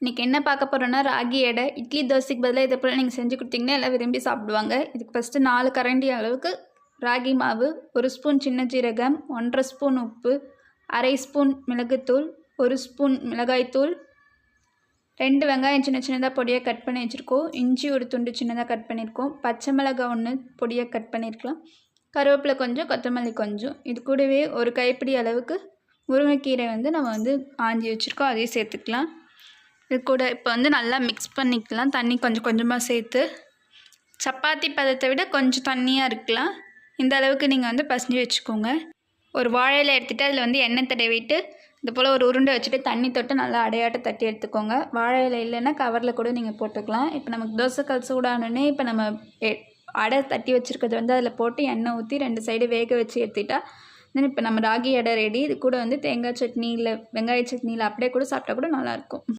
இன்றைக்கி என்ன பார்க்க போகிறோன்னா ராகி அடை. இட்லி தோசைக்கு பதிலாக இதை போல் நீங்கள் செஞ்சு கொடுத்தீங்கன்னா எல்லாம் விரும்பி சாப்பிடுவாங்க. இதுக்கு ஃபஸ்ட்டு 4 கரண்டி அளவுக்கு ராகி மாவு, 1 ஸ்பூன் சின்ன ஜீரகம், 1½ ஸ்பூன் உப்பு, அரை ஸ்பூன் மிளகுத்தூள், 1 ஸ்பூன் மிளகாய்த்தூள், 2 வெங்காயம் சின்ன சின்னதாக பொடியாக கட் பண்ணி வச்சுருக்கோம், இஞ்சி ஒரு துண்டு சின்னதாக கட் பண்ணியிருக்கோம், பச்சை மிளகாய் 1 பொடியாக கட் பண்ணியிருக்கலாம், கருவேப்பிலை கொஞ்சம், கொத்தமல்லி கொஞ்சம். இது கூடவே ஒரு கைப்பிடி அளவுக்கு முருங்கைக்கீரை நம்ம ஆஞ்சி வச்சுருக்கோம், அதையும் சேர்த்துக்கலாம். இது கூட இப்போ நல்லா மிக்ஸ் பண்ணிக்கலாம். தண்ணி கொஞ்சம் கொஞ்சமாக சேர்த்து, சப்பாத்தி பதத்தை விட கொஞ்சம் தண்ணியாக இருக்கலாம். இந்த அளவுக்கு நீங்கள் பசஞ்சு வச்சுக்கோங்க. ஒரு வாழையில எடுத்துகிட்டு அதில் எண்ணெய் தடவிட்டு இது போல் ஒரு உருண்டை வச்சுட்டு தண்ணி தொட்டு நல்லா அடையாட்ட தட்டி எடுத்துக்கோங்க. வாழை இலை இல்லைன்னா கவரில் கூட நீங்கள் போட்டுக்கலாம். இப்போ நமக்கு தோசைக்கல் சூடானோடனே இப்போ நம்ம அடை தட்டி வச்சுருக்கிறது அதில் போட்டு எண்ணெய் ஊற்றி 2 சைடு வேக வச்சு எடுத்துட்டா தென் இப்போ நம்ம ராகி அடை ரெடி. இது கூட தேங்காய் சட்னி இல்லை வெங்காய சட்னி இல்லை அப்படியே கூட சாப்பிட்டா கூட நல்லாயிருக்கும்.